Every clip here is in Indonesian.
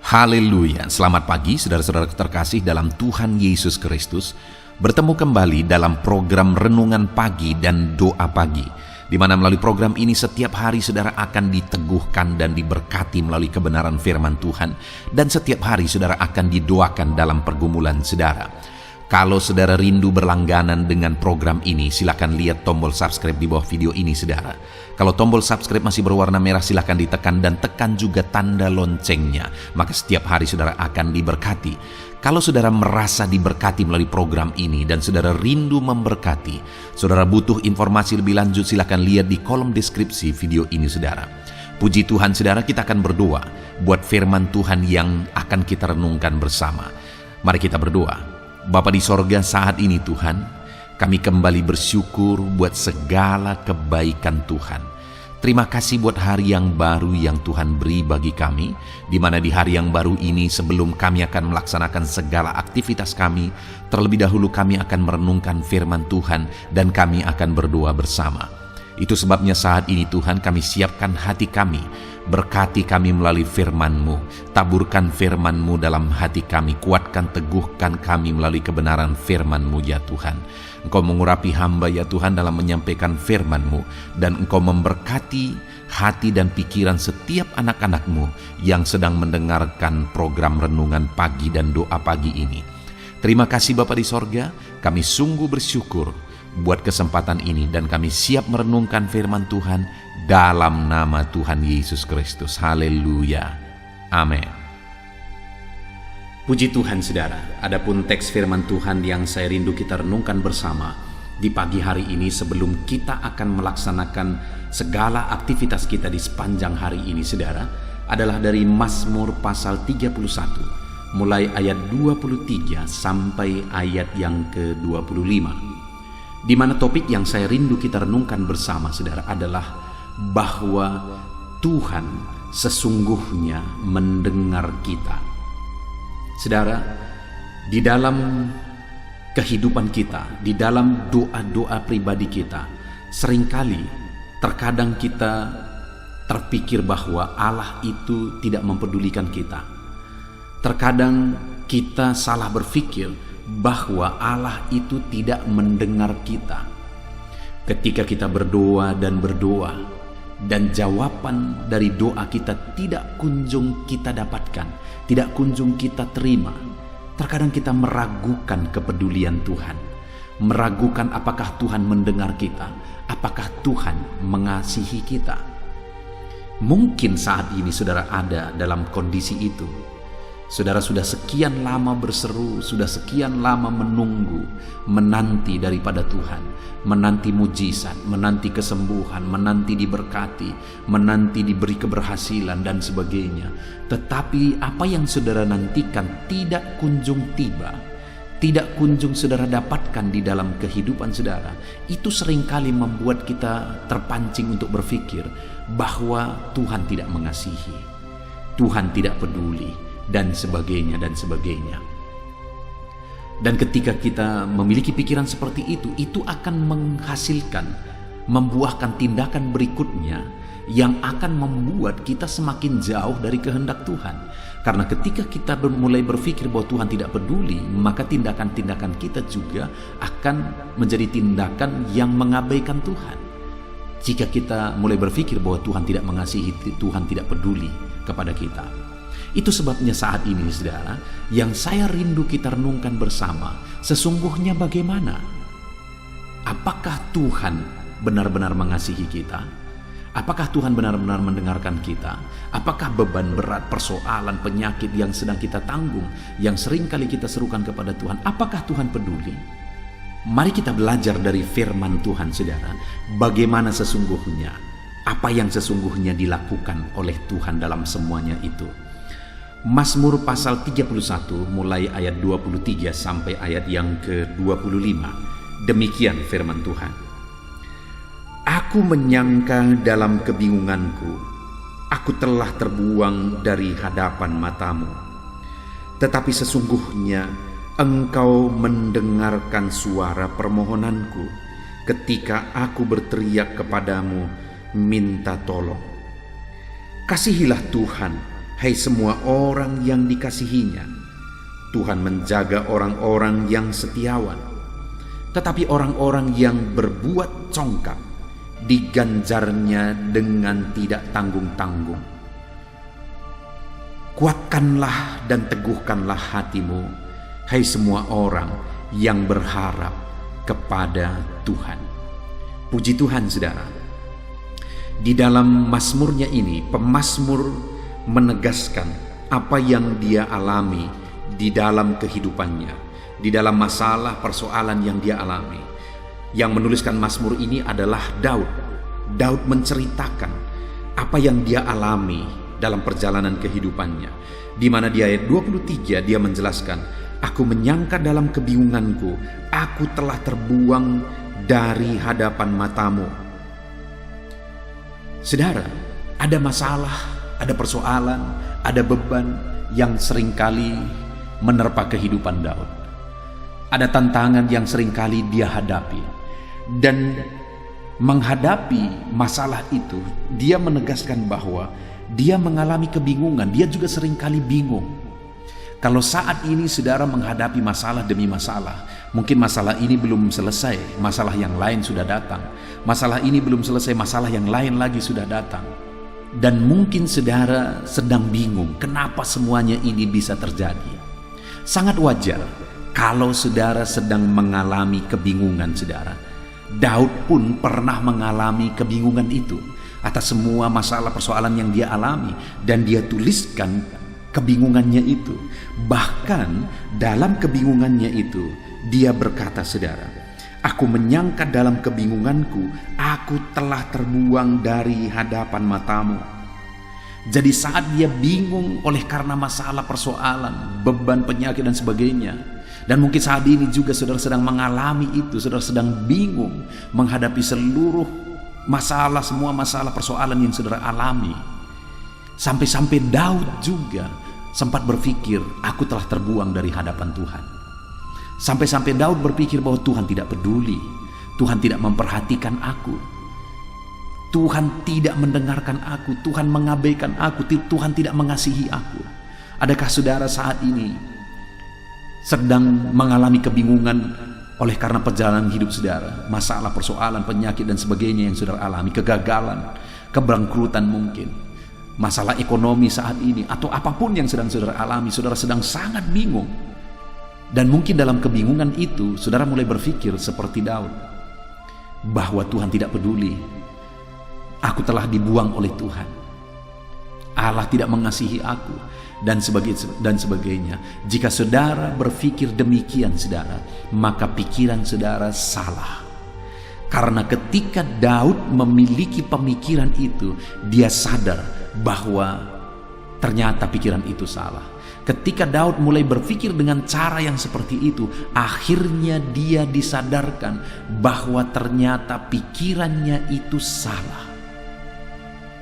Haleluya, selamat pagi saudara-saudara terkasih dalam Tuhan Yesus Kristus. Bertemu kembali dalam program Renungan Pagi dan Doa Pagi, di mana melalui program ini setiap hari saudara akan diteguhkan dan diberkati melalui kebenaran firman Tuhan, dan setiap hari saudara akan didoakan dalam pergumulan saudara. Kalau saudara rindu berlangganan dengan program ini, silakan lihat tombol subscribe di bawah video ini saudara. Kalau tombol subscribe masih berwarna merah, silakan ditekan dan tekan juga tanda loncengnya. Maka setiap hari saudara akan diberkati. Kalau saudara merasa diberkati melalui program ini dan saudara rindu memberkati, saudara butuh informasi lebih lanjut, silakan lihat di kolom deskripsi video ini saudara. Puji Tuhan saudara, kita akan berdoa buat firman Tuhan yang akan kita renungkan bersama. Mari kita berdoa. Bapa di sorga, saat ini Tuhan, kami kembali bersyukur buat segala kebaikan Tuhan. Terima kasih buat hari yang baru yang Tuhan beri bagi kami, di mana di hari yang baru ini sebelum kami akan melaksanakan segala aktivitas kami, terlebih dahulu kami akan merenungkan firman Tuhan dan kami akan berdoa bersama. Itu sebabnya saat ini Tuhan kami siapkan hati kami, berkati kami melalui firman-Mu, taburkan firman-Mu dalam hati kami, kuatkan teguhkan kami melalui kebenaran firman-Mu ya Tuhan. Engkau mengurapi hamba ya Tuhan dalam menyampaikan firman-Mu, dan Engkau memberkati hati dan pikiran setiap anak-anak-Mu yang sedang mendengarkan program Renungan Pagi dan Doa Pagi ini. Terima kasih Bapa di sorga, kami sungguh bersyukur buat kesempatan ini dan kami siap merenungkan firman Tuhan dalam nama Tuhan Yesus Kristus. Haleluya. Amin. Puji Tuhan saudara, adapun teks firman Tuhan yang saya rindu kita renungkan bersama di pagi hari ini sebelum kita akan melaksanakan segala aktivitas kita di sepanjang hari ini saudara, adalah dari Mazmur pasal 31 mulai ayat 23 sampai ayat yang ke-25. Di mana topik yang saya rindu kita renungkan bersama saudara adalah bahwa Tuhan sesungguhnya mendengar kita. Saudara, di dalam kehidupan kita, di dalam doa-doa pribadi kita, seringkali terkadang kita terpikir bahwa Allah itu tidak mempedulikan kita. Terkadang kita salah berpikir bahwa Allah itu tidak mendengar kita. Ketika kita berdoa dan jawaban dari doa kita tidak kunjung kita dapatkan, tidak kunjung kita terima, terkadang kita meragukan kepedulian Tuhan, meragukan apakah Tuhan mendengar kita, apakah Tuhan mengasihi kita. Mungkin saat ini saudara ada dalam kondisi itu. Saudara sudah sekian lama berseru, sudah sekian lama menunggu, menanti daripada Tuhan, menanti mujizat, menanti kesembuhan, menanti diberkati, menanti diberi keberhasilan dan sebagainya. Tetapi apa yang saudara nantikan tidak kunjung tiba, tidak kunjung saudara dapatkan di dalam kehidupan saudara. Itu seringkali membuat kita terpancing untuk berpikir bahwa Tuhan tidak mengasihi, Tuhan tidak peduli, dan sebagainya dan sebagainya. Dan ketika kita memiliki pikiran seperti itu akan menghasilkan, membuahkan tindakan berikutnya yang akan membuat kita semakin jauh dari kehendak Tuhan. Karena ketika kita mulai berpikir bahwa Tuhan tidak peduli, maka tindakan-tindakan kita juga akan menjadi tindakan yang mengabaikan Tuhan. Jika kita mulai berpikir bahwa Tuhan tidak mengasihi, Tuhan tidak peduli kepada kita. Itu sebabnya saat ini saudara, yang saya rindu kita renungkan bersama, sesungguhnya bagaimana? Apakah Tuhan benar-benar mengasihi kita? Apakah Tuhan benar-benar mendengarkan kita? Apakah beban berat, persoalan, penyakit yang sedang kita tanggung, yang sering kali kita serukan kepada Tuhan, apakah Tuhan peduli? Mari kita belajar dari firman Tuhan saudara, bagaimana sesungguhnya, apa yang sesungguhnya dilakukan oleh Tuhan dalam semuanya itu. Mazmur pasal 31 mulai ayat 23 sampai ayat yang ke-25. Demikian firman Tuhan. Aku menyangka dalam kebingunganku, aku telah terbuang dari hadapan matamu. Tetapi sesungguhnya Engkau mendengarkan suara permohonanku ketika aku berteriak kepadamu minta tolong. Kasihilah Tuhan hai semua orang yang dikasihinya. Tuhan menjaga orang-orang yang setiawan, tetapi orang-orang yang berbuat congkak diganjarnya dengan tidak tanggung-tanggung. Kuatkanlah dan teguhkanlah hatimu, hai semua orang yang berharap kepada Tuhan. Puji Tuhan, saudara. Di dalam mazmurnya ini, pemazmur menegaskan apa yang dia alami di dalam kehidupannya, di dalam masalah persoalan yang dia alami. Yang menuliskan mazmur ini adalah Daud. Daud menceritakan apa yang dia alami dalam perjalanan kehidupannya, di mana di ayat 23 dia menjelaskan, aku menyangka dalam kebingunganku, aku telah terbuang dari hadapan matamu. Saudara, ada masalah, ada persoalan, ada beban yang seringkali menerpa kehidupan Daud. Ada tantangan yang seringkali dia hadapi. Dan menghadapi masalah itu, dia menegaskan bahwa dia mengalami kebingungan. Dia juga seringkali bingung. Kalau saat ini saudara menghadapi masalah demi masalah, mungkin masalah ini belum selesai, masalah yang lain sudah datang. Masalah ini belum selesai, masalah yang lain lagi sudah datang. Dan mungkin saudara sedang bingung, kenapa semuanya ini bisa terjadi. Sangat wajar kalau saudara sedang mengalami kebingungan, saudara. Daud pun pernah mengalami kebingungan itu atas semua masalah persoalan yang dia alami, dan dia tuliskan kebingungannya itu. Bahkan dalam kebingungannya itu dia berkata, saudara, aku menyangka dalam kebingunganku, aku telah terbuang dari hadapan matamu. Jadi saat dia bingung oleh karena masalah persoalan, beban, penyakit dan sebagainya, dan mungkin saat ini juga saudara sedang mengalami itu, saudara sedang bingung menghadapi seluruh masalah, semua masalah persoalan yang saudara alami. Sampai-sampai Daud juga sempat berpikir, aku telah terbuang dari hadapan Tuhan. Sampai-sampai Daud berpikir bahwa Tuhan tidak peduli, Tuhan tidak memperhatikan aku, Tuhan tidak mendengarkan aku, Tuhan mengabaikan aku, Tuhan tidak mengasihi aku. Adakah saudara saat ini sedang mengalami kebingungan oleh karena perjalanan hidup saudara, masalah, persoalan, penyakit dan sebagainya yang saudara alami, kegagalan, kebangkrutan mungkin, masalah ekonomi saat ini, atau apapun yang sedang saudara alami, saudara sedang sangat bingung. Dan mungkin dalam kebingungan itu saudara mulai berpikir seperti Daud, bahwa Tuhan tidak peduli, aku telah dibuang oleh Tuhan, Allah tidak mengasihi aku, dan sebagainya. Jika saudara berpikir demikian, saudara, maka pikiran saudara salah. Karena ketika Daud memiliki pemikiran itu, dia sadar bahwa ternyata pikiran itu salah. Ketika Daud mulai berpikir dengan cara yang seperti itu, akhirnya dia disadarkan bahwa ternyata pikirannya itu salah.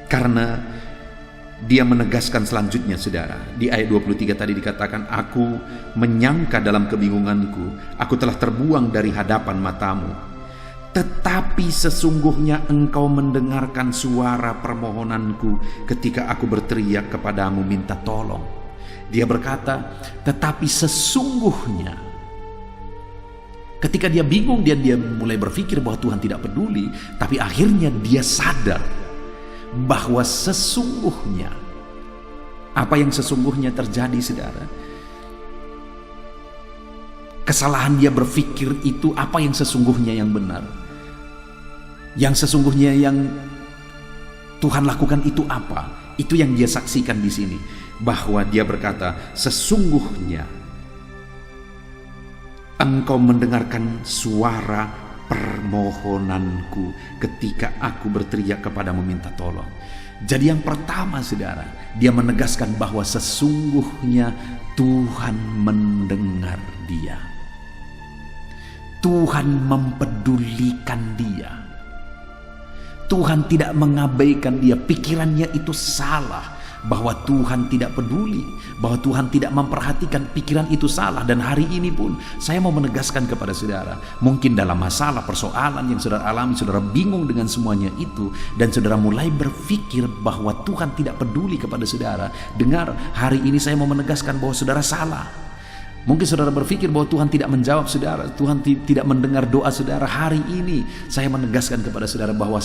Karena dia menegaskan selanjutnya, saudara, di ayat 23 tadi dikatakan, aku menyangka dalam kebingunganku, aku telah terbuang dari hadapan matamu. Tetapi sesungguhnya engkau mendengarkan suara permohonanku ketika aku berteriak kepadamu minta tolong. Dia berkata, tetapi sesungguhnya. Ketika dia bingung, dia mulai berpikir bahwa Tuhan tidak peduli, tapi akhirnya dia sadar bahwa sesungguhnya, apa yang sesungguhnya terjadi, saudara? Kesalahan dia berpikir itu apa yang sesungguhnya yang benar. Yang sesungguhnya yang Tuhan lakukan itu apa? Itu yang dia saksikan di sini, bahwa dia berkata, sesungguhnya engkau mendengarkan suara permohonanku ketika aku berteriak kepadamu minta tolong. Jadi yang pertama, saudara, dia menegaskan bahwa sesungguhnya Tuhan mendengar dia. Tuhan mempedulikan dia. Tuhan tidak mengabaikan dia. Pikirannya itu salah. bahwa Tuhan tidak peduli, bahwa Tuhan tidak memperhatikan. Pikiran itu salah. Dan hari ini pun saya mau menegaskan kepada saudara, mungkin dalam masalah persoalan yang saudara alami, saudara bingung dengan semuanya itu, dan saudara mulai berpikir bahwa Tuhan tidak peduli kepada saudara. Dengar, hari ini saya mau menegaskan bahwa saudara salah. Mungkin saudara berpikir bahwa Tuhan tidak menjawab saudara, Tuhan tidak mendengar doa saudara. Hari ini saya menegaskan kepada saudara bahwa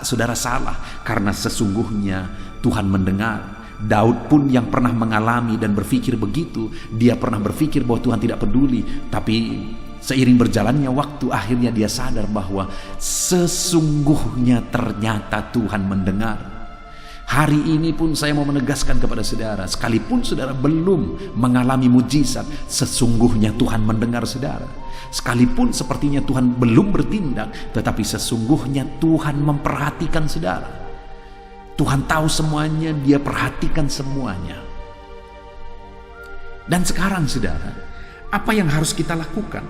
saudara salah, karena sesungguhnya Tuhan mendengar. Daud pun yang pernah mengalami dan berpikir begitu, dia pernah berpikir bahwa Tuhan tidak peduli, tapi seiring berjalannya waktu akhirnya dia sadar bahwa sesungguhnya ternyata Tuhan mendengar. Hari ini pun saya mau menegaskan kepada saudara, sekalipun saudara belum mengalami mujizat, sesungguhnya Tuhan mendengar saudara. Sekalipun sepertinya Tuhan belum bertindak, tetapi sesungguhnya Tuhan memperhatikan saudara. Tuhan tahu semuanya, Dia perhatikan semuanya. Dan sekarang saudara, apa yang harus kita lakukan?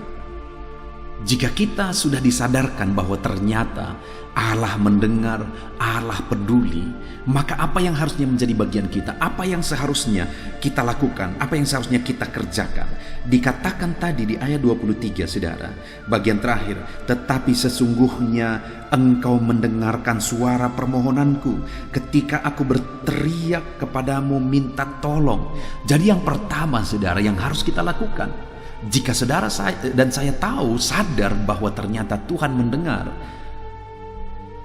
Jika kita sudah disadarkan bahwa ternyata Allah mendengar, Allah peduli, maka apa yang harusnya menjadi bagian kita? Apa yang seharusnya kita lakukan? Apa yang seharusnya kita kerjakan? Dikatakan tadi di ayat 23 saudara, bagian terakhir, tetapi sesungguhnya Engkau mendengarkan suara permohonanku ketika aku berteriak kepadamu minta tolong. Jadi yang pertama saudara yang harus kita lakukan, jika saudara dan saya tahu, sadar bahwa ternyata Tuhan mendengar,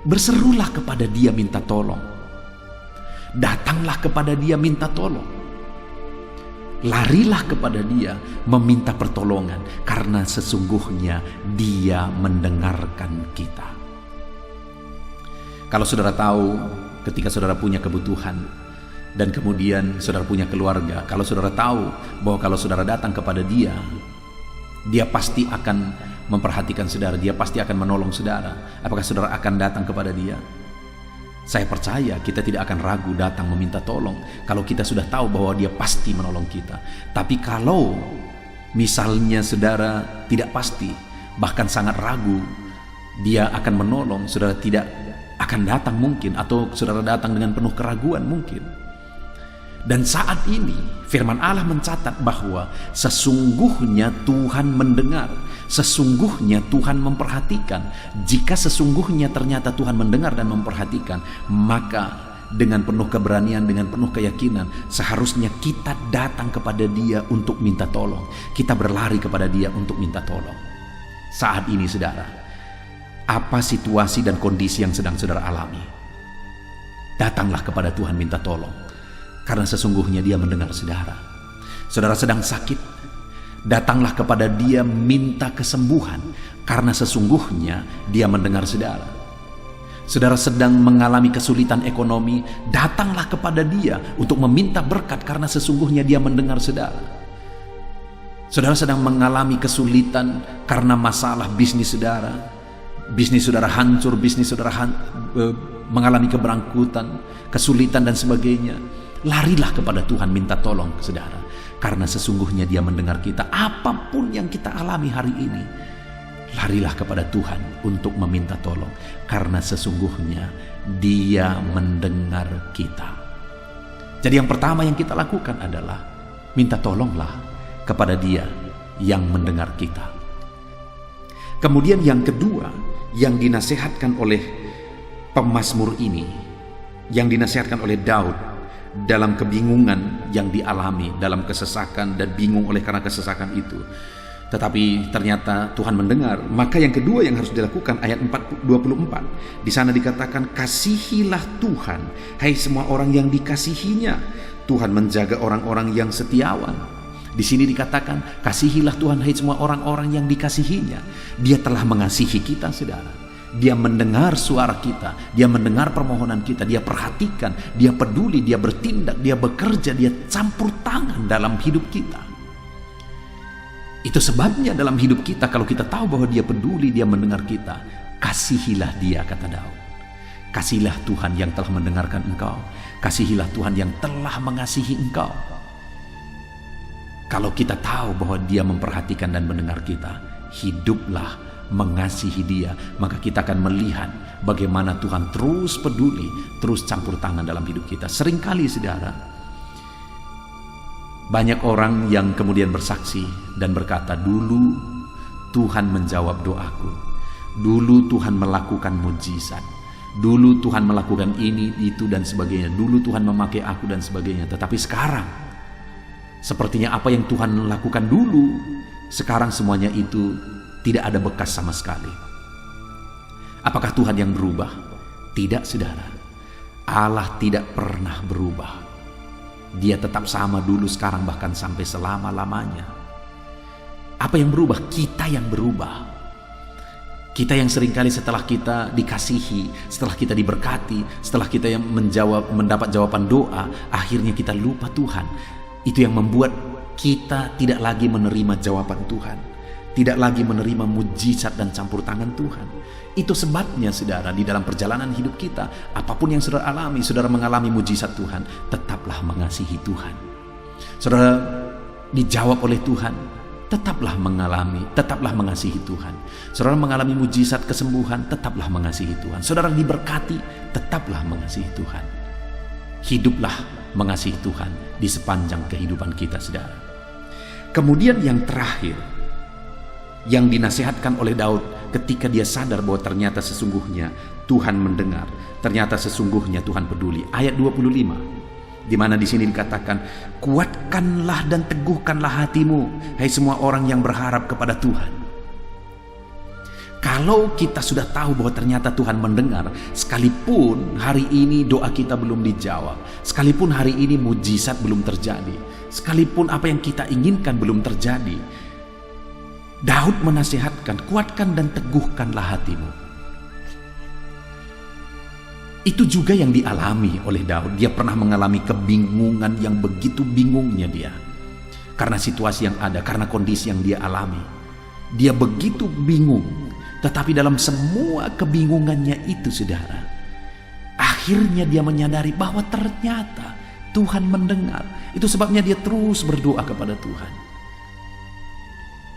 berserulah kepada Dia minta tolong. Datanglah kepada Dia minta tolong. Larilah kepada Dia meminta pertolongan, karena sesungguhnya Dia mendengarkan kita. Kalau saudara tahu, ketika saudara punya kebutuhan dan kemudian saudara punya keluarga, kalau saudara tahu bahwa kalau saudara datang kepada Dia, Dia pasti akan memperhatikan saudara, Dia pasti akan menolong saudara. Apakah saudara akan datang kepada Dia? Saya percaya kita tidak akan ragu datang meminta tolong kalau kita sudah tahu bahwa Dia pasti menolong kita. Tapi kalau misalnya saudara tidak pasti, bahkan sangat ragu Dia akan menolong, saudara tidak akan datang mungkin, atau saudara datang dengan penuh keraguan mungkin. Dan saat ini firman Allah mencatat bahwa sesungguhnya Tuhan mendengar, sesungguhnya Tuhan memperhatikan. Jika sesungguhnya ternyata Tuhan mendengar dan memperhatikan, maka dengan penuh keberanian, dengan penuh keyakinan, seharusnya kita datang kepada Dia untuk minta tolong. Kita berlari kepada Dia untuk minta tolong. Saat ini saudara, apa situasi dan kondisi yang sedang saudara alami? Datanglah kepada Tuhan minta tolong, karena sesungguhnya Dia mendengar saudara. Saudara sedang sakit, datanglah kepada Dia minta kesembuhan, karena sesungguhnya Dia mendengar saudara. Saudara sedang mengalami kesulitan ekonomi, datanglah kepada Dia untuk meminta berkat, karena sesungguhnya Dia mendengar saudara. Saudara sedang mengalami kesulitan karena masalah bisnis saudara, bisnis saudara hancur, bisnis saudara mengalami keberangkutan, kesulitan dan sebagainya. Larilah kepada Tuhan minta tolong saudara, karena sesungguhnya Dia mendengar kita. Apapun yang kita alami hari ini, larilah kepada Tuhan untuk meminta tolong, karena sesungguhnya Dia mendengar kita. Jadi yang pertama yang kita lakukan adalah minta tolonglah kepada Dia yang mendengar kita. Kemudian yang kedua yang dinasihatkan oleh pemazmur ini, yang dinasihatkan oleh Daud dalam kebingungan yang dialami, dalam kesesakan dan bingung oleh karena kesesakan itu, tetapi ternyata Tuhan mendengar. Maka yang kedua yang harus dilakukan, ayat 24 di sana dikatakan, kasihilah Tuhan hai semua orang yang dikasihinya, Tuhan menjaga orang-orang yang setiawan. Di sini dikatakan, kasihilah Tuhan hai semua orang-orang yang dikasihinya. Dia telah mengasihi kita saudara. Dia mendengar suara kita, Dia mendengar permohonan kita, Dia perhatikan, Dia peduli, Dia bertindak, Dia bekerja, Dia campur tangan dalam hidup kita. Itu sebabnya dalam hidup kita, kalau kita tahu bahwa Dia peduli, Dia mendengar kita, kasihilah Dia, kata Daud. Kasihilah Tuhan yang telah mendengarkan engkau, kasihilah Tuhan yang telah mengasihi engkau. Kalau kita tahu bahwa Dia memperhatikan dan mendengar kita, hiduplah mengasihi Dia, maka kita akan melihat bagaimana Tuhan terus peduli, terus campur tangan dalam hidup kita. Seringkali saudara, banyak orang yang kemudian bersaksi dan berkata, dulu Tuhan menjawab doaku, dulu Tuhan melakukan mujizat, dulu Tuhan melakukan ini, itu dan sebagainya, dulu Tuhan memakai aku dan sebagainya. Tetapi sekarang sepertinya apa yang Tuhan lakukan dulu, sekarang semuanya itu tidak ada bekas sama sekali. Apakah Tuhan yang berubah? Tidak saudara. Allah tidak pernah berubah. Dia tetap sama dulu, sekarang, bahkan sampai selama-lamanya. Apa yang berubah? Kita yang berubah. Kita yang seringkali setelah kita dikasihi, setelah kita diberkati, setelah kita yang mendapat jawaban doa, akhirnya kita lupa Tuhan. Itu yang membuat kita tidak lagi menerima jawaban Tuhan, tidak lagi menerima mujizat dan campur tangan Tuhan. Itu sebabnya saudara, di dalam perjalanan hidup kita, apapun yang saudara alami, saudara mengalami mujizat Tuhan, tetaplah mengasihi Tuhan. Saudara dijawab oleh Tuhan, tetaplah mengasihi Tuhan. Saudara mengalami mujizat kesembuhan, tetaplah mengasihi Tuhan. Saudara diberkati, tetaplah mengasihi Tuhan. Hiduplah mengasihi Tuhan di sepanjang kehidupan kita saudara. Kemudian yang terakhir, yang dinasihatkan oleh Daud ketika dia sadar bahwa ternyata sesungguhnya Tuhan mendengar, ternyata sesungguhnya Tuhan peduli. Ayat 25, di mana di sini dikatakan, kuatkanlah dan teguhkanlah hatimu, hai semua orang yang berharap kepada Tuhan. Kalau kita sudah tahu bahwa ternyata Tuhan mendengar, sekalipun hari ini doa kita belum dijawab, sekalipun hari ini mujizat belum terjadi, sekalipun apa yang kita inginkan belum terjadi, Daud menasihatkan, kuatkan dan teguhkanlah hatimu. Itu juga yang dialami oleh Daud. Dia pernah mengalami kebingungan yang begitu bingungnya dia, karena situasi yang ada, karena kondisi yang dia alami. Dia begitu bingung, tetapi dalam semua kebingungannya itu saudara, akhirnya dia menyadari bahwa ternyata Tuhan mendengar. Itu sebabnya dia terus berdoa kepada Tuhan.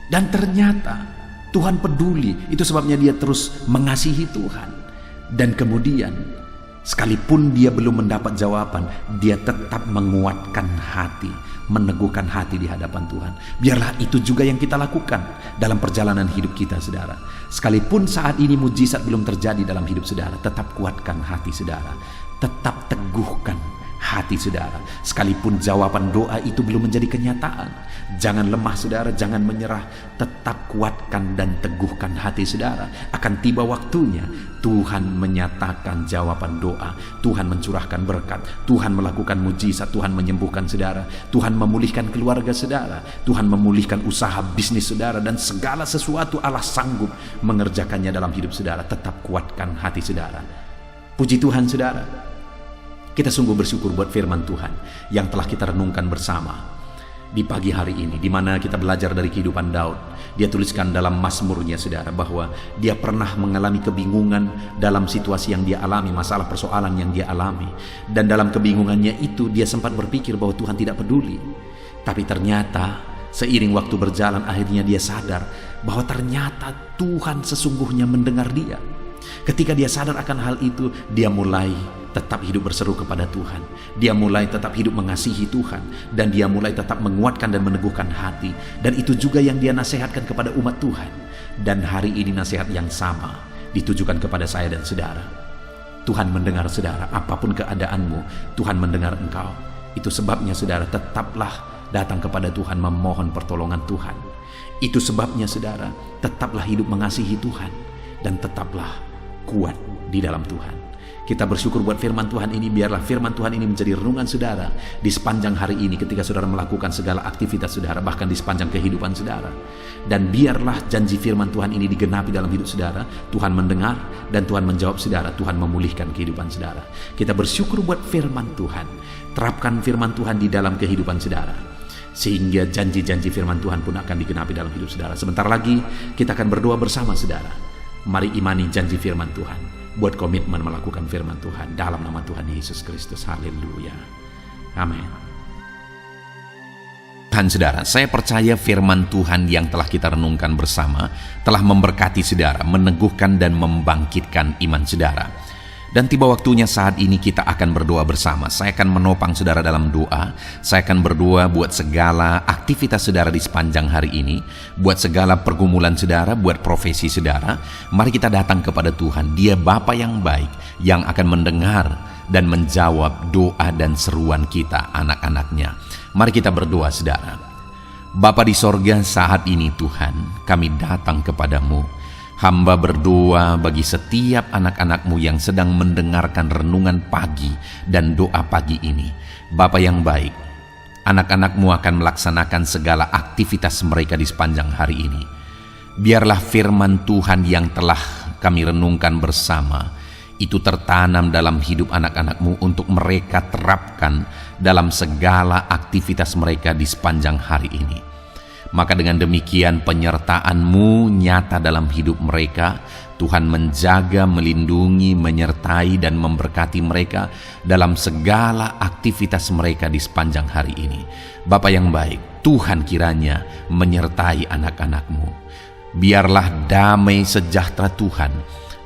Dan ternyata Tuhan peduli. Itu sebabnya dia terus mengasihi Tuhan. Dan kemudian sekalipun dia belum mendapat jawaban, dia tetap menguatkan hati, meneguhkan hati di hadapan Tuhan. Biarlah itu juga yang kita lakukan dalam perjalanan hidup kita saudara. Sekalipun saat ini mujizat belum terjadi dalam hidup saudara, tetap kuatkan hati saudara, tetap teguhkan hati saudara. Sekalipun jawaban doa itu belum menjadi kenyataan, jangan lemah saudara, jangan menyerah. Tetap kuatkan dan teguhkan hati saudara. Akan tiba waktunya Tuhan menyatakan jawaban doa, Tuhan mencurahkan berkat, Tuhan melakukan mujizat, Tuhan menyembuhkan saudara, Tuhan memulihkan keluarga saudara, Tuhan memulihkan usaha bisnis saudara, dan segala sesuatu Allah sanggup mengerjakannya dalam hidup saudara. Tetap kuatkan hati saudara. Puji Tuhan saudara, kita sungguh bersyukur buat firman Tuhan yang telah kita renungkan bersama di pagi hari ini, di mana kita belajar dari kehidupan Daud. Dia tuliskan dalam Mazmurnya saudara, bahwa dia pernah mengalami kebingungan dalam situasi yang dia alami, masalah persoalan yang dia alami. Dan dalam kebingungannya itu dia sempat berpikir bahwa Tuhan tidak peduli. Tapi ternyata seiring waktu berjalan, akhirnya dia sadar bahwa ternyata Tuhan sesungguhnya mendengar dia. Ketika dia sadar akan hal itu, dia mulai tetap hidup berseru kepada Tuhan. Dia mulai tetap hidup mengasihi Tuhan, dan dia mulai tetap menguatkan dan meneguhkan hati. Dan itu juga yang dia nasihatkan kepada umat Tuhan. Dan hari ini nasihat yang sama ditujukan kepada saya dan saudara. Tuhan mendengar saudara, apapun keadaanmu, Tuhan mendengar engkau. Itu sebabnya saudara, tetaplah datang kepada Tuhan, memohon pertolongan Tuhan. Itu sebabnya saudara, tetaplah hidup mengasihi Tuhan, dan tetaplah kuat di dalam Tuhan. Kita bersyukur buat firman Tuhan ini. Biarlah firman Tuhan ini menjadi renungan saudara di sepanjang hari ini ketika saudara melakukan segala aktivitas saudara, bahkan di sepanjang kehidupan saudara. Dan biarlah janji firman Tuhan ini digenapi dalam hidup saudara. Tuhan mendengar dan Tuhan menjawab saudara. Tuhan memulihkan kehidupan saudara. Kita bersyukur buat firman Tuhan. Terapkan firman Tuhan di dalam kehidupan saudara, sehingga janji-janji firman Tuhan pun akan digenapi dalam hidup saudara. Sebentar lagi kita akan berdoa bersama saudara. Mari imani janji firman Tuhan. Buat komitmen melakukan firman Tuhan dalam nama Tuhan Yesus Kristus. Haleluya. Amin. Saudara, saya percaya firman Tuhan yang telah kita renungkan bersama telah memberkati saudara, meneguhkan dan membangkitkan iman saudara. Dan tiba waktunya saat ini kita akan berdoa bersama. Saya akan menopang saudara dalam doa. Saya akan berdoa buat segala aktivitas saudara di sepanjang hari ini, buat segala pergumulan saudara, buat profesi saudara. Mari kita datang kepada Tuhan. Dia Bapa yang baik, yang akan mendengar dan menjawab doa dan seruan kita, anak-anaknya. Mari kita berdoa saudara. Bapa di sorga, saat ini Tuhan, kami datang kepadamu. Hamba berdoa bagi setiap anak-anak-Mu yang sedang mendengarkan renungan pagi dan doa pagi ini. Bapa yang baik, anak-anak-Mu akan melaksanakan segala aktivitas mereka di sepanjang hari ini. Biarlah firman Tuhan yang telah kami renungkan bersama itu tertanam dalam hidup anak-anak-Mu untuk mereka terapkan dalam segala aktivitas mereka di sepanjang hari ini. Maka dengan demikian penyertaan-Mu nyata dalam hidup mereka. Tuhan menjaga, melindungi, menyertai dan memberkati mereka dalam segala aktivitas mereka di sepanjang hari ini. Bapa yang baik, Tuhan kiranya menyertai anak-anak-Mu. Biarlah damai sejahtera Tuhan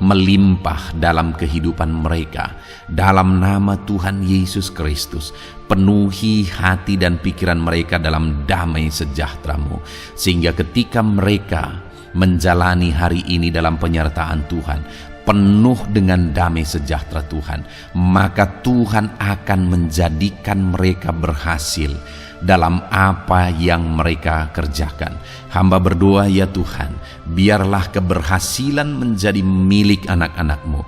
melimpah dalam kehidupan mereka. Dalam nama Tuhan Yesus Kristus, penuhi hati dan pikiran mereka dalam damai sejahtera-Mu, sehingga ketika mereka menjalani hari ini dalam penyertaan Tuhan, penuh dengan damai sejahtera Tuhan, maka Tuhan akan menjadikan mereka berhasil dalam apa yang mereka kerjakan. Hamba berdoa ya Tuhan, biarlah keberhasilan menjadi milik anak-anak-Mu.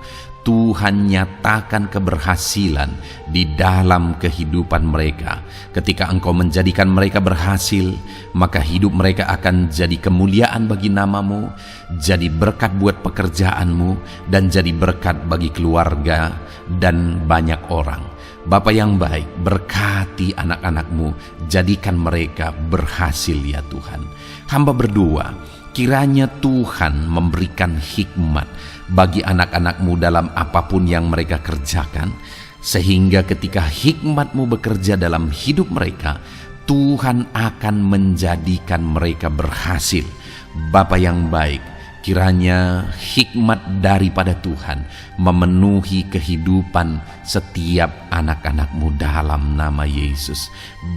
Tuhan nyatakan keberhasilan di dalam kehidupan mereka. Ketika Engkau menjadikan mereka berhasil, maka hidup mereka akan jadi kemuliaan bagi nama-Mu, jadi berkat buat pekerjaan-Mu, dan jadi berkat bagi keluarga dan banyak orang. Bapa yang baik, berkati anak-anak-Mu, jadikan mereka berhasil ya Tuhan. Hamba berdoa, kiranya Tuhan memberikan hikmat bagi anak-anak-Mu dalam apapun yang mereka kerjakan, sehingga ketika hikmat-Mu bekerja dalam hidup mereka, Tuhan akan menjadikan mereka berhasil. Bapa yang baik, kiranya hikmat daripada Tuhan memenuhi kehidupan setiap anak-anak-Mu dalam nama Yesus.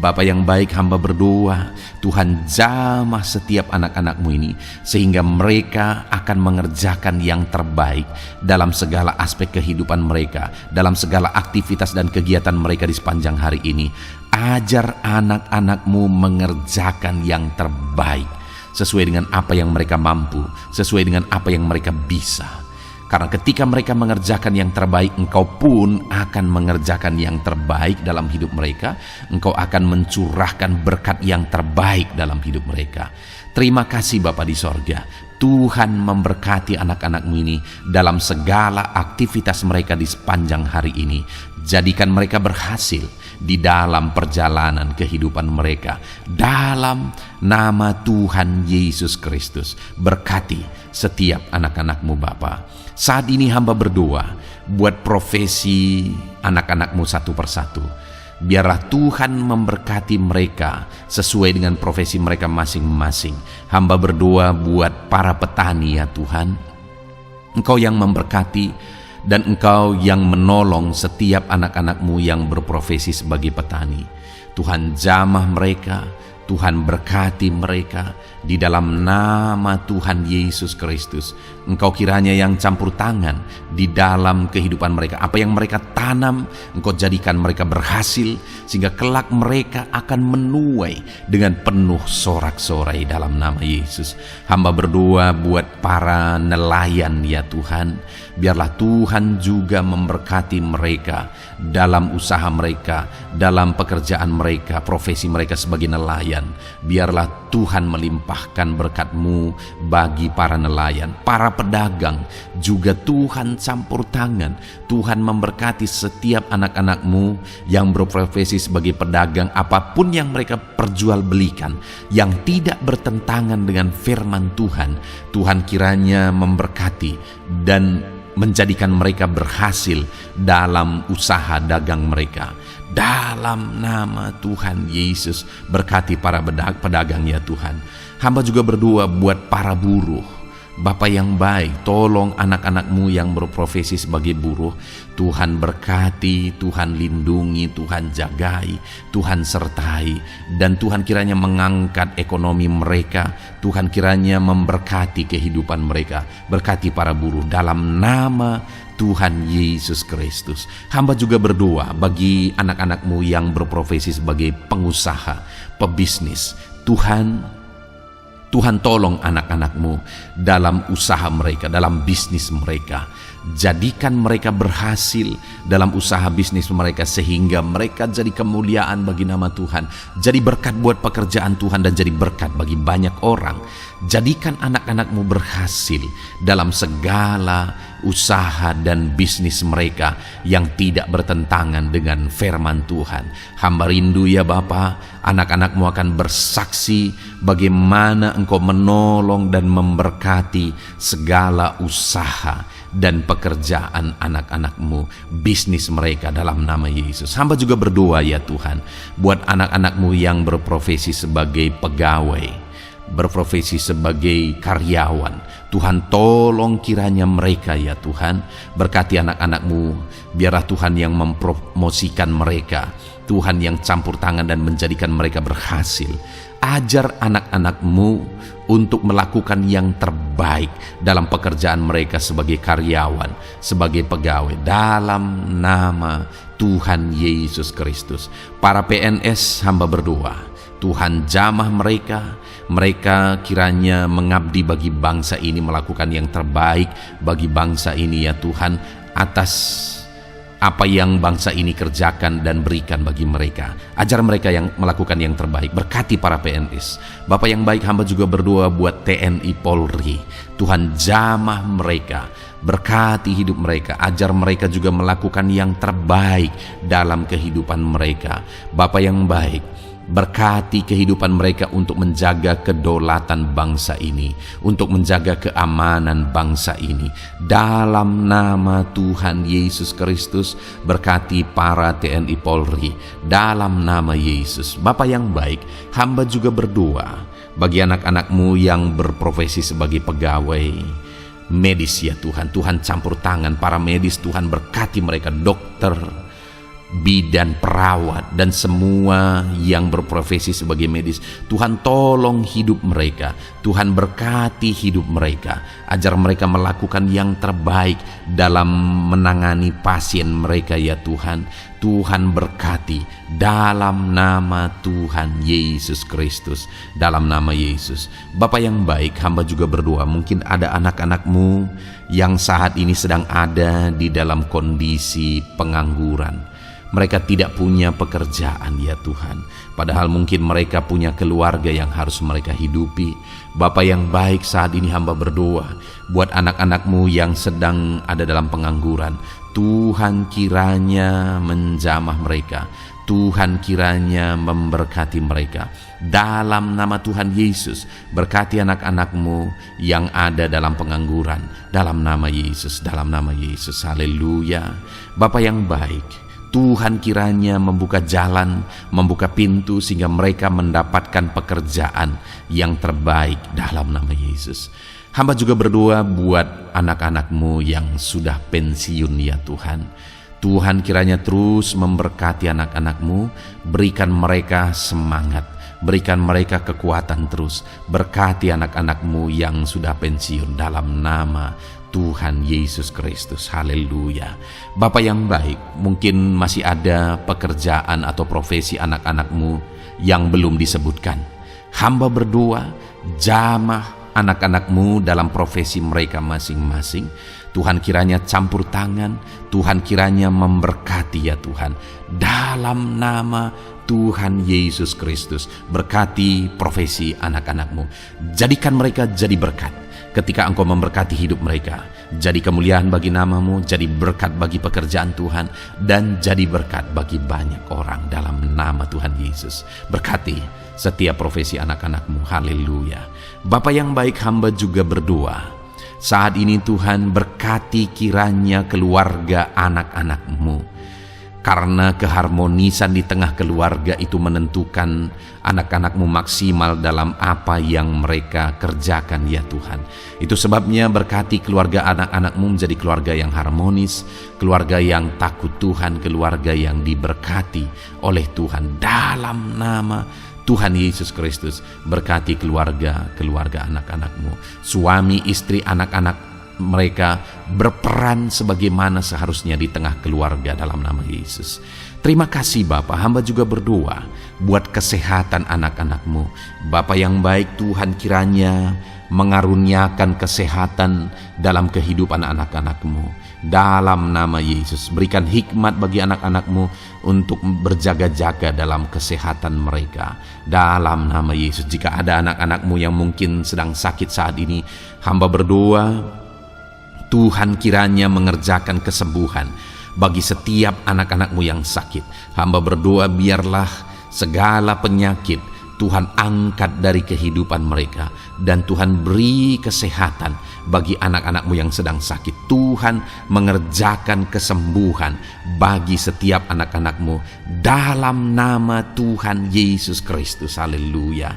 Bapa yang baik, hamba berdoa, Tuhan jamah setiap anak-anak-Mu ini, sehingga mereka akan mengerjakan yang terbaik dalam segala aspek kehidupan mereka, dalam segala aktivitas dan kegiatan mereka di sepanjang hari ini. Ajar anak-anak-Mu mengerjakan yang terbaik, sesuai dengan apa yang mereka mampu, sesuai dengan apa yang mereka bisa. Karena ketika mereka mengerjakan yang terbaik, Engkau pun akan mengerjakan yang terbaik dalam hidup mereka. Engkau akan mencurahkan berkat yang terbaik dalam hidup mereka. Terima kasih Bapa di sorga. Tuhan memberkati anak-anak-Mu ini dalam segala aktivitas mereka di sepanjang hari ini. Jadikan mereka berhasil di dalam perjalanan kehidupan mereka. Dalam nama Tuhan Yesus Kristus, berkati setiap anak-anak-Mu Bapa. Saat ini hamba berdoa buat profesi anak-anak-Mu satu persatu. Biarlah Tuhan memberkati mereka sesuai dengan profesi mereka masing-masing. Hamba berdoa buat para petani ya Tuhan. Engkau yang memberkati dan Engkau yang menolong setiap anak-anak-Mu yang berprofesi sebagai petani. Tuhan jamah mereka, Tuhan berkati mereka di dalam nama Tuhan Yesus Kristus. Engkau kiranya yang campur tangan di dalam kehidupan mereka. Apa yang mereka tanam, Engkau jadikan mereka berhasil, sehingga kelak mereka akan menuai dengan penuh sorak-sorai dalam nama Yesus. Hamba berdoa buat para nelayan ya Tuhan. Biarlah Tuhan juga memberkati mereka dalam usaha mereka, dalam pekerjaan mereka, profesi mereka sebagai nelayan. Biarlah Tuhan melimpahkan berkat-Mu bagi para nelayan, para pedagang juga Tuhan campur tangan. Tuhan memberkati setiap anak-anak-Mu yang berprofesi sebagai pedagang, apapun yang mereka perjualbelikan yang tidak bertentangan dengan firman Tuhan. Tuhan kiranya memberkati dan menjadikan mereka berhasil dalam usaha dagang mereka. Dalam nama Tuhan Yesus, berkati para pedagang ya Tuhan. Hamba juga berdoa buat para buruh. Bapa yang baik, tolong anak-anak-Mu yang berprofesi sebagai buruh. Tuhan berkati, Tuhan lindungi, Tuhan jagai, Tuhan sertai. Dan Tuhan kiranya mengangkat ekonomi mereka. Tuhan kiranya memberkati kehidupan mereka. Berkati para buruh dalam nama Tuhan Yesus Kristus. Hamba juga berdoa bagi anak-anak-Mu yang berprofesi sebagai pengusaha, pebisnis. Tuhan tolong anak-anak-Mu dalam usaha mereka, dalam bisnis mereka. Jadikan mereka berhasil dalam usaha bisnis mereka sehingga mereka jadi kemuliaan bagi nama Tuhan. Jadi berkat buat pekerjaan Tuhan dan jadi berkat bagi banyak orang. Jadikan anak-anak-Mu berhasil dalam segala usaha dan bisnis mereka yang tidak bertentangan dengan firman Tuhan. Hamba rindu ya Bapa, anak-anak-Mu akan bersaksi bagaimana Engkau menolong dan memberkati segala usaha dan pekerjaan anak-anak-Mu, bisnis mereka dalam nama Yesus. Hamba juga berdoa ya Tuhan, buat anak-anak-Mu yang berprofesi sebagai pegawai, berprofesi sebagai karyawan. Tuhan tolong kiranya mereka ya Tuhan, berkati anak-anak-Mu, biarlah Tuhan yang mempromosikan mereka, Tuhan yang campur tangan dan menjadikan mereka berhasil. Ajar anak-anak-Mu untuk melakukan yang terbaik dalam pekerjaan mereka sebagai karyawan, sebagai pegawai, dalam nama Tuhan Yesus Kristus. Para PNS hamba berdoa, Tuhan jamah mereka kiranya mengabdi bagi bangsa ini, melakukan yang terbaik bagi bangsa ini ya Tuhan, atas apa yang bangsa ini kerjakan dan berikan bagi mereka. Ajar mereka yang melakukan yang terbaik. Berkati para PNS. Bapak yang baik, hamba juga berdoa buat TNI Polri. Tuhan jamah mereka, berkati hidup mereka, ajar mereka juga melakukan yang terbaik dalam kehidupan mereka. Bapak yang baik, berkati kehidupan mereka untuk menjaga kedaulatan bangsa ini, untuk menjaga keamanan bangsa ini. Dalam nama Tuhan Yesus Kristus, berkati para TNI Polri dalam nama Yesus. Bapa yang baik, hamba juga berdoa bagi anak-anak-Mu yang berprofesi sebagai pegawai medis ya Tuhan. Tuhan campur tangan para medis, Tuhan berkati mereka, dokter, bidan, perawat, dan semua yang berprofesi sebagai medis. Tuhan tolong hidup mereka, Tuhan berkati hidup mereka, ajar mereka melakukan yang terbaik dalam menangani pasien mereka ya Tuhan. Tuhan berkati dalam nama Tuhan Yesus Kristus, dalam nama Yesus. Bapa yang baik, hamba juga berdoa, mungkin ada anak-anak-Mu yang saat ini sedang ada di dalam kondisi pengangguran. Mereka tidak punya pekerjaan ya Tuhan, padahal mungkin mereka punya keluarga yang harus mereka hidupi. Bapa yang baik, saat ini hamba berdoa buat anak-anak-Mu yang sedang ada dalam pengangguran. Tuhan kiranya menjamah mereka, Tuhan kiranya memberkati mereka. Dalam nama Tuhan Yesus, berkati anak-anak-Mu yang ada dalam pengangguran, dalam nama Yesus, dalam nama Yesus. Haleluya. Bapa yang baik, Tuhan kiranya membuka jalan, membuka pintu sehingga mereka mendapatkan pekerjaan yang terbaik dalam nama Yesus. Hamba juga berdoa buat anak-anak-Mu yang sudah pensiun ya Tuhan. Tuhan kiranya terus memberkati anak-anak-Mu, berikan mereka semangat, berikan mereka kekuatan terus. Berkati anak-anak-Mu yang sudah pensiun dalam nama Tuhan Yesus Kristus. Haleluya. Bapa yang baik, mungkin masih ada pekerjaan atau profesi anak-anak-Mu yang belum disebutkan. Hamba berdoa, jamah anak-anak-Mu dalam profesi mereka masing-masing. Tuhan kiranya campur tangan, Tuhan kiranya memberkati ya Tuhan. Dalam nama Tuhan Yesus Kristus, berkati profesi anak-anak-Mu. Jadikan mereka jadi berkat ketika Engkau memberkati hidup mereka. Jadi kemuliaan bagi nama-Mu, jadi berkat bagi pekerjaan Tuhan, dan jadi berkat bagi banyak orang dalam nama Tuhan Yesus. Berkati setiap profesi anak-anak-Mu. Haleluya. Bapa yang baik, hamba juga berdoa Saat ini Tuhan, berkati kiranya keluarga anak-anak-Mu. Karena keharmonisan di tengah keluarga itu menentukan anak-anak-Mu maksimal dalam apa yang mereka kerjakan ya Tuhan. Itu sebabnya berkati keluarga anak-anak-Mu menjadi keluarga yang harmonis, keluarga yang takut Tuhan, keluarga yang diberkati oleh Tuhan. Dalam nama Tuhan Yesus Kristus, berkati keluarga anak-anak-Mu. Suami, istri, anak-anak mereka berperan sebagaimana seharusnya di tengah keluarga dalam nama Yesus. Terima kasih Bapa, hamba juga berdoa buat kesehatan anak-anak-Mu. Bapa yang baik, Tuhan kiranya mengaruniakan kesehatan dalam kehidupan anak-anak-Mu. Dalam nama Yesus, berikan hikmat bagi anak-anak-Mu untuk berjaga-jaga dalam kesehatan mereka. Dalam nama Yesus, jika ada anak-anak-Mu yang mungkin sedang sakit saat ini, hamba berdoa Tuhan kiranya mengerjakan kesembuhan bagi setiap anak-anak-Mu yang sakit. Hamba berdoa biarlah segala penyakit Tuhan angkat dari kehidupan mereka, dan Tuhan beri kesehatan bagi anak-anak-Mu yang sedang sakit. Tuhan mengerjakan kesembuhan bagi setiap anak-anak-Mu dalam nama Tuhan Yesus Kristus. Haleluya.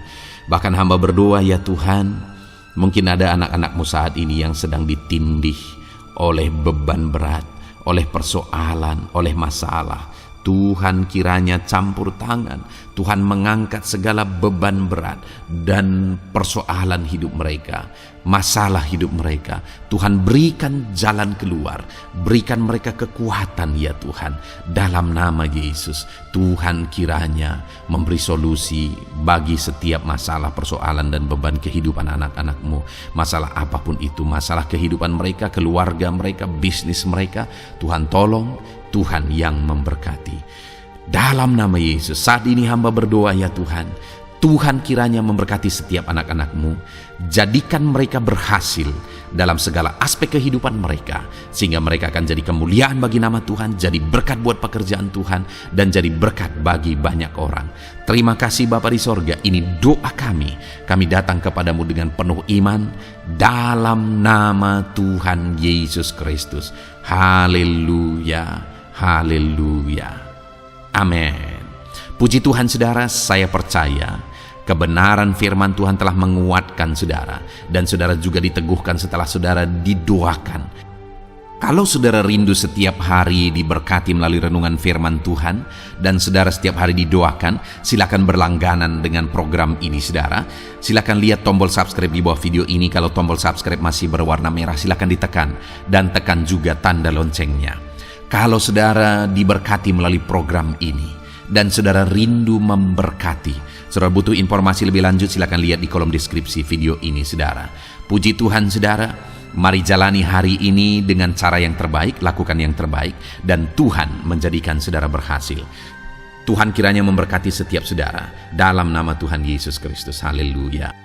Bahkan hamba berdoa ya Tuhan, mungkin ada anak-anak-Mu saat ini yang sedang ditindih oleh beban berat, oleh persoalan, oleh masalah. Tuhan kiranya campur tangan, Tuhan mengangkat segala beban berat dan persoalan hidup mereka, masalah hidup mereka. Tuhan berikan jalan keluar, berikan mereka kekuatan ya Tuhan. Dalam nama Yesus, Tuhan kiranya memberi solusi bagi setiap masalah, persoalan dan beban kehidupan anak-anak-Mu. Masalah apapun itu, masalah kehidupan mereka, keluarga mereka, bisnis mereka, Tuhan tolong, Tuhan yang memberkati. Dalam nama Yesus, saat ini hamba berdoa ya Tuhan, Tuhan kiranya memberkati setiap anak-anak-Mu, jadikan mereka berhasil dalam segala aspek kehidupan mereka, sehingga mereka akan jadi kemuliaan bagi nama Tuhan, jadi berkat buat pekerjaan Tuhan, dan jadi berkat bagi banyak orang. Terima kasih Bapa di sorga, ini doa kami datang kepadamu dengan penuh iman, dalam nama Tuhan Yesus Kristus. Haleluya, haleluya, amin. Puji Tuhan saudara, saya percaya kebenaran firman Tuhan telah menguatkan saudara, dan saudara juga diteguhkan setelah saudara didoakan. Kalau saudara rindu setiap hari diberkati melalui renungan firman Tuhan, dan saudara setiap hari didoakan, silakan berlangganan dengan program ini saudara. Silakan lihat tombol subscribe di bawah video ini. Kalau tombol subscribe masih berwarna merah, silakan ditekan, dan tekan juga tanda loncengnya. Kalau saudara diberkati melalui program ini, dan saudara rindu memberkati, saudara butuh informasi lebih lanjut, silakan lihat di kolom deskripsi video ini saudara. Puji Tuhan saudara, mari jalani hari ini dengan cara yang terbaik, lakukan yang terbaik, dan Tuhan menjadikan saudara berhasil. Tuhan kiranya memberkati setiap saudara dalam nama Tuhan Yesus Kristus. Haleluya.